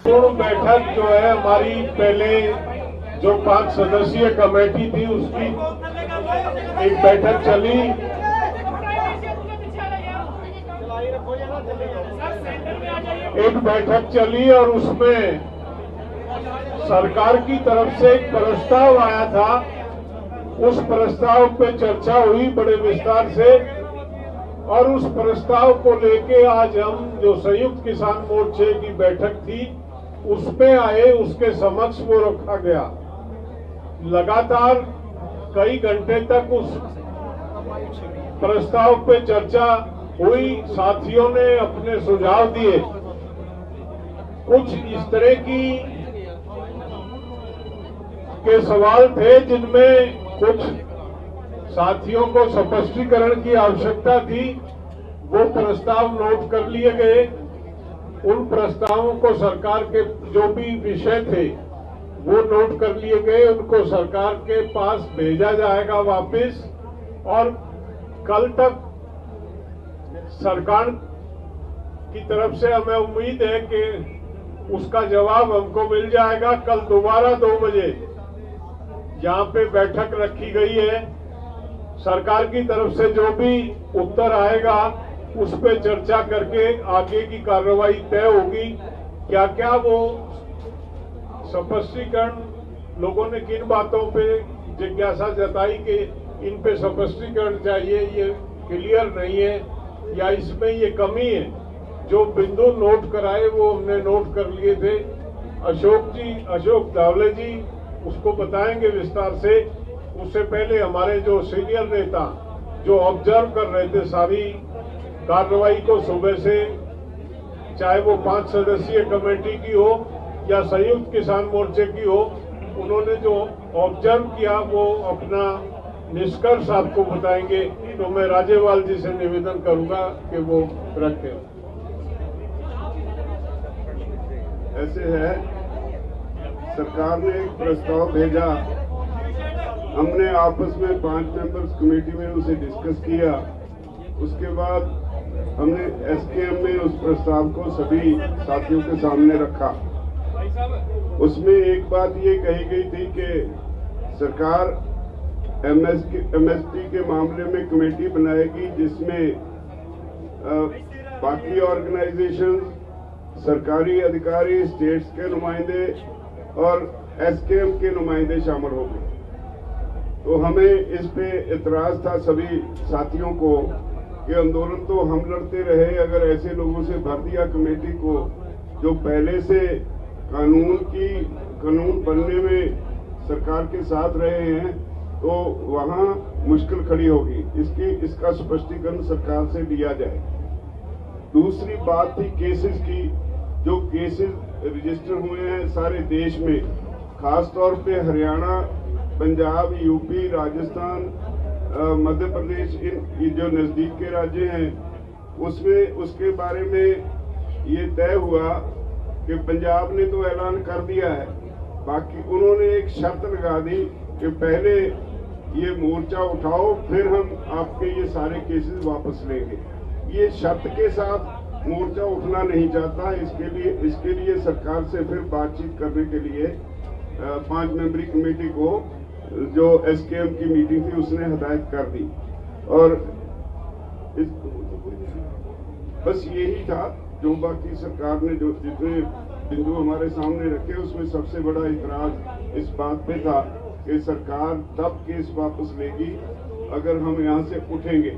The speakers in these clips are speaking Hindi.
पूर्ण बैठक जो है हमारी पहले जो 5 सदस्यीय कमेटी थी उसकी एक बैठक चली। और उसमें सरकार की तरफ से एक प्रस्ताव आया था। उस प्रस्ताव पे चर्चा हुई बड़े विस्तार से और उस प्रस्ताव को लेके आज हम जो संयुक्त किसान मोर्चे की बैठक थी उसमें आए, उसके समक्ष वो रखा गया। लगातार कई घंटे तक उस प्रस्ताव पे चर्चा हुई, साथियों ने अपने सुझाव दिए। कुछ इस तरह के सवाल थे जिनमें कुछ साथियों को स्पष्टीकरण की आवश्यकता थी। वो प्रस्ताव नोट कर लिए गए। उन प्रस्तावों को सरकार के जो भी विषय थे वो नोट कर लिए गए, उनको सरकार के पास भेजा जाएगा वापस और कल तक सरकार की तरफ से हमें उम्मीद है कि उसका जवाब हमको मिल जाएगा। कल दोबारा 2 बजे यहाँ पे बैठक रखी गई है। सरकार की तरफ से जो भी उत्तर आएगा उस पे चर्चा करके आगे की कार्रवाई तय होगी। क्या क्या वो स्पष्टीकरण लोगों ने किन बातों पे जिज्ञासा जताई कि इन पे स्पष्टीकरण चाहिए, ये क्लियर नहीं है या इसमें ये कमी है, जो बिंदु नोट कराए वो हमने नोट कर लिए थे। अशोक धावले जी उसको बताएंगे विस्तार से। उससे पहले हमारे जो सीनियर नेता जो ऑब्जर्व कर रहे थे सारी कार्रवाई को सुबह से, चाहे वो 5 सदस्यीय कमेटी की हो या संयुक्त किसान मोर्चे की हो, उन्होंने जो ऑब्जर्व किया वो अपना निष्कर्ष आपको बताएंगे। तो मैं राजेवाल जी से निवेदन करूंगा कि वो रखें। ऐसे है, सरकार ने एक प्रस्ताव भेजा, हमने आपस में 5 मेंबर्स कमेटी में उसे डिस्कस किया। उसके बाद हमने एसकेएम में उस प्रस्ताव को सभी साथियों के सामने रखा। उसमें एक बात ये कही गई थी कि सरकार एमएसपी के मामले में कमेटी बनाएगी जिसमें बाकी ऑर्गेनाइजेशन, सरकारी अधिकारी, स्टेट्स के नुमाइंदे और एसकेएम के नुमाइंदे शामिल हो गए। तो हमें इस पे इतराज था सभी साथियों को कि आंदोलन तो हम लड़ते रहे, अगर ऐसे लोगों से भर दिया कमेटी को जो पहले से कानून बनने में सरकार के साथ रहे हैं, तो वहाँ मुश्किल खड़ी होगी। इसका स्पष्टीकरण सरकार से लिया जाए। दूसरी बात थी केसेस की। जो केसेस रजिस्टर हुए हैं सारे देश में, खास तौर पे हरियाणा, पंजाब, यूपी, राजस्थान, मध्य प्रदेश, इन जो नजदीक के राज्य हैं, उसमें उसके बारे में ये तय हुआ कि पंजाब ने तो ऐलान कर दिया है, बाकी उन्होंने एक शर्त लगा दी कि पहले ये मोर्चा उठाओ फिर हम आपके ये सारे केसेस वापस लेंगे। ये शर्त के साथ मोर्चा उठना नहीं चाहता। इसके लिए सरकार से फिर बातचीत करने के लिए 5 मेंबरी कमेटी को जो एसकेएम की मीटिंग थी उसने हदायत कर दी। और बस यही था जो बाकी सरकार ने जो जितने बिंदु हमारे सामने रखे उसमें सबसे बड़ा इतराज इस बात पे था कि सरकार तब केस वापस लेगी अगर हम यहाँ से उठेंगे।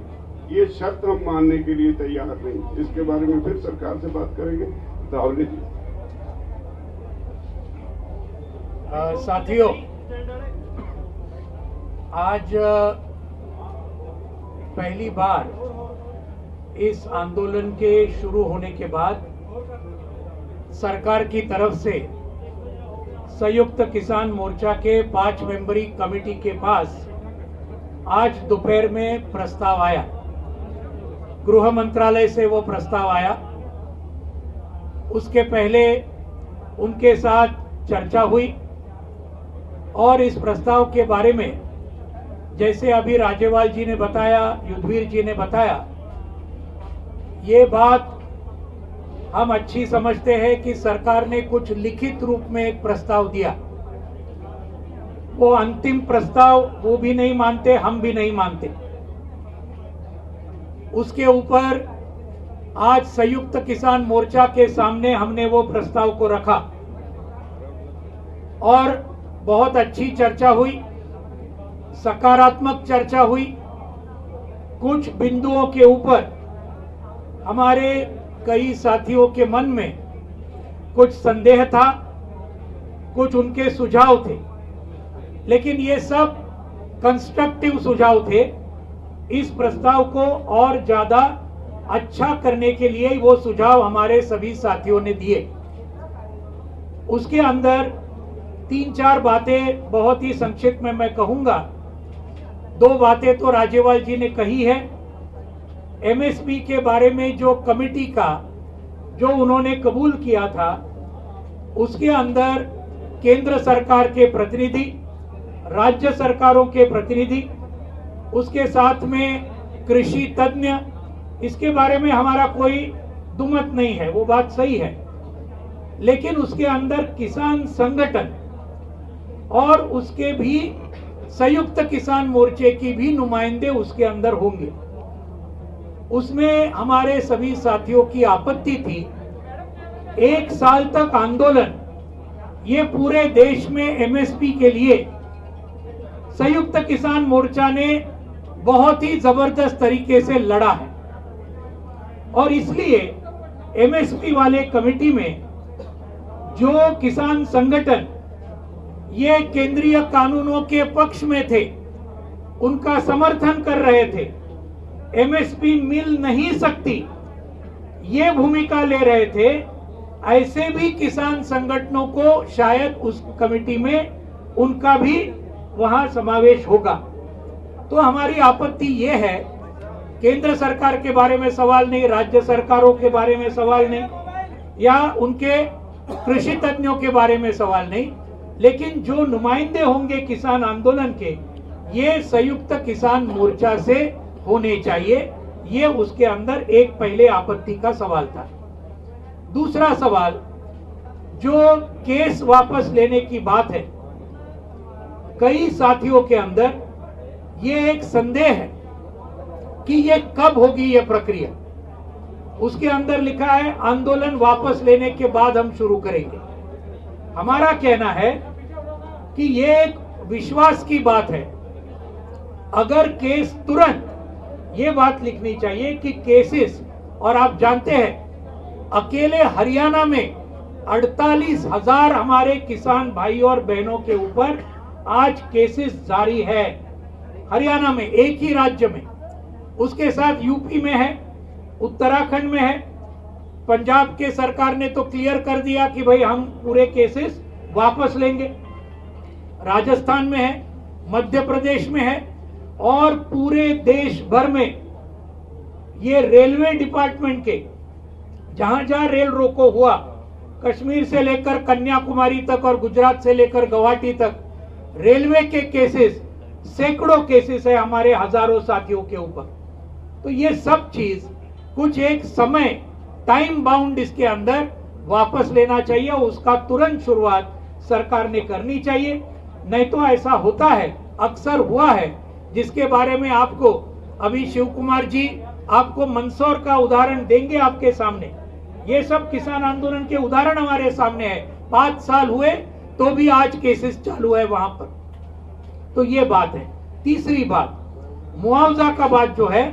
ये शर्त हम मानने के लिए तैयार नहीं। इसके बारे में फिर सरकार से बात करेंगे। धावले जी। साथियों, आज पहली बार इस आंदोलन के शुरू होने के बाद सरकार की तरफ से संयुक्त किसान मोर्चा के 5 मेंबरी कमेटी के पास आज दोपहर में प्रस्ताव आया। गृह मंत्रालय से वो प्रस्ताव आया। उसके पहले उनके साथ चर्चा हुई और इस प्रस्ताव के बारे में जैसे अभी राजेवाल जी ने बताया, युद्धवीर जी ने बताया, ये बात हम अच्छी समझते हैं कि सरकार ने कुछ लिखित रूप में एक प्रस्ताव दिया। वो अंतिम प्रस्ताव वो भी नहीं मानते, हम भी नहीं मानते। उसके ऊपर आज संयुक्त किसान मोर्चा के सामने हमने वो प्रस्ताव को रखा और बहुत अच्छी चर्चा हुई, सकारात्मक चर्चा हुई। कुछ बिंदुओं के ऊपर हमारे कई साथियों के मन में कुछ संदेह था, कुछ उनके सुझाव थे, लेकिन ये सब कंस्ट्रक्टिव सुझाव थे। इस प्रस्ताव को और ज्यादा अच्छा करने के लिए वो सुझाव हमारे सभी साथियों ने दिए। उसके अंदर 3-4 बातें बहुत ही संक्षिप्त में मैं कहूंगा। 2 बातें तो राज्यपाल जी ने कही है। एमएसपी के बारे में जो कमेटी का जो उन्होंने कबूल किया था, उसके अंदर केंद्र सरकार के प्रतिनिधि, राज्य सरकारों के प्रतिनिधि, उसके साथ में कृषि तज्ञ, इसके बारे में हमारा कोई दुमत नहीं है, वो बात सही है। लेकिन उसके अंदर किसान संगठन और उसके भी संयुक्त किसान मोर्चे की भी नुमाइंदे उसके अंदर होंगे। उसमें हमारे सभी साथियों की आपत्ति थी, 1 साल तक आंदोलन ये पूरे देश में एमएसपी के लिए संयुक्त किसान मोर्चा ने बहुत ही जबरदस्त तरीके से लड़ा है और इसलिए एमएसपी वाले कमेटी में जो किसान संगठन ये केंद्रीय कानूनों के पक्ष में थे, उनका समर्थन कर रहे थे, एमएसपी मिल नहीं सकती ये भूमिका ले रहे थे, ऐसे भी किसान संगठनों को शायद उस कमेटी में उनका भी वहां समावेश होगा। तो हमारी आपत्ति ये है, केंद्र सरकार के बारे में सवाल नहीं, राज्य सरकारों के बारे में सवाल नहीं, या उनके कृषि तज्ञों के बारे में सवाल नहीं, लेकिन जो नुमाइंदे होंगे किसान आंदोलन के, ये संयुक्त किसान मोर्चा से होने चाहिए। ये उसके अंदर एक पहले आपत्ति का सवाल था। दूसरा सवाल, जो केस वापस लेने की बात है, कई साथियों के अंदर ये एक संदेह है कि ये कब होगी ये प्रक्रिया। उसके अंदर लिखा है आंदोलन वापस लेने के बाद हम शुरू करेंगे। हमारा कहना है कि ये एक विश्वास की बात है। अगर केस तुरंत, ये बात लिखनी चाहिए कि केसेस, और आप जानते हैं अकेले हरियाणा में 48,000 हमारे किसान भाई और बहनों के ऊपर आज केसेस जारी है, हरियाणा में, एक ही राज्य में। उसके साथ यूपी में है, उत्तराखंड में है, पंजाब के सरकार ने तो क्लियर कर दिया कि भाई हम पूरे केसेस वापस लेंगे, राजस्थान में है, मध्य प्रदेश में है, और पूरे देश भर में ये रेलवे डिपार्टमेंट के जहां जहां रेल रोको हुआ, कश्मीर से लेकर कन्याकुमारी तक और गुजरात से लेकर गुवाहाटी तक, रेलवे के केसेस, सैकड़ों केसेस है हमारे हजारों साथियों के ऊपर। तो ये सब चीज कुछ एक समय, टाइम बाउंड इसके अंदर वापस लेना चाहिए, उसका तुरंत शुरुआत सरकार ने करनी चाहिए। नहीं तो ऐसा होता है, अक्सर हुआ है, जिसके बारे में आपको अभी शिव कुमार जी आपको मंदसौर का उदाहरण देंगे आपके सामने। ये सब किसान आंदोलन के उदाहरण हमारे सामने है। 5 साल हुए तो भी आज केसेस चालू है वहां पर। तो ये बात है। तीसरी बात, मुआवजा का बात जो है,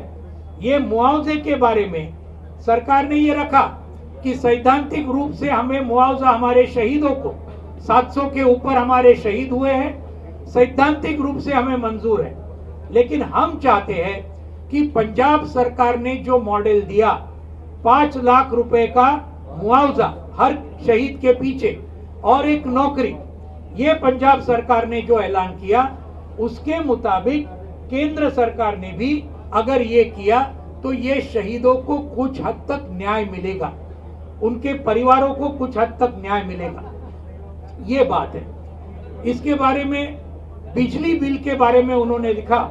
ये मुआवजे के बारे में सरकार ने ये रखा कि सैद्धांतिक रूप से हमें मुआवजा, हमारे शहीदों को 700 के ऊपर हमारे शहीद हुए हैं, सैद्धांतिक रूप से हमें मंजूर है। लेकिन हम चाहते हैं कि पंजाब सरकार ने जो मॉडल दिया, 5 लाख रुपए का मुआवजा हर शहीद के पीछे और एक नौकरी, ये पंजाब सरकार ने जो ऐलान किया, उसके मुताबिक केंद्र सरकार ने भी अगर ये किया तो ये शहीदों को कुछ हद तक न्याय मिलेगा, उनके परिवारों को कुछ हद तक न्याय मिलेगा। ये बात है। इसके बारे में, बिजली बिल के बारे में उन्होंने लिखा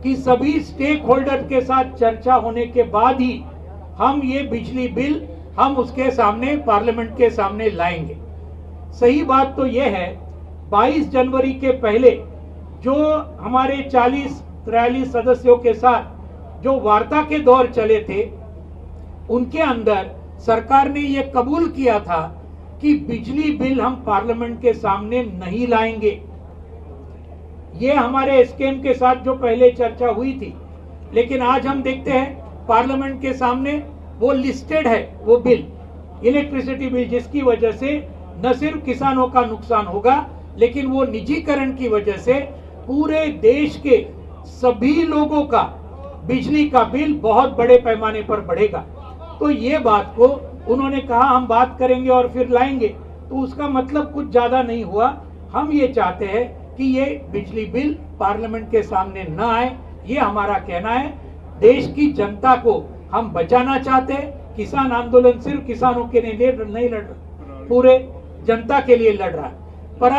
कि सभी स्टेक होल्डर के साथ चर्चा होने के बाद ही हम ये बिजली बिल हम उसके सामने पार्लियामेंट के सामने लाएंगे। सही बात तो यह है 22 जनवरी के पहले जो हमारे 40-43 सदस्यों के साथ जो वार्ता के दौर चले थे, उनके अंदर सरकार ने यह कबूल किया था कि बिजली बिल हम पार्लियामेंट के सामने नहीं लाएंगे। ये हमारे एसकेएम के साथ जो पहले चर्चा हुई थी, लेकिन आज हम देखते हैं पार्लियामेंट के सामने वो लिस्टेड है, वो बिल, इलेक्ट्रिसिटी बिल, जिसकी वजह से न सिर्फ किसानों का नुकसान होगा, लेकिन वो निजीकरण की वजह से पूरे देश के सभी लोगों का बिजली का बिल बहुत बड़े पैमाने पर बढ़ेगा। तो ये बात को उन्होंने कहा हम बात करेंगे और फिर लाएंगे, तो उसका मतलब कुछ ज्यादा नहीं हुआ। हम ये चाहते हैं कि ये बिजली बिल पार्लियामेंट के सामने न आए, ये हमारा कहना है। देश की जनता को हम बचाना चाहते हैं। किसान आंदोलन सिर्फ किसानों के लिए नहीं लड़ रहा, पूरे जनता के लिए लड़ रहा है।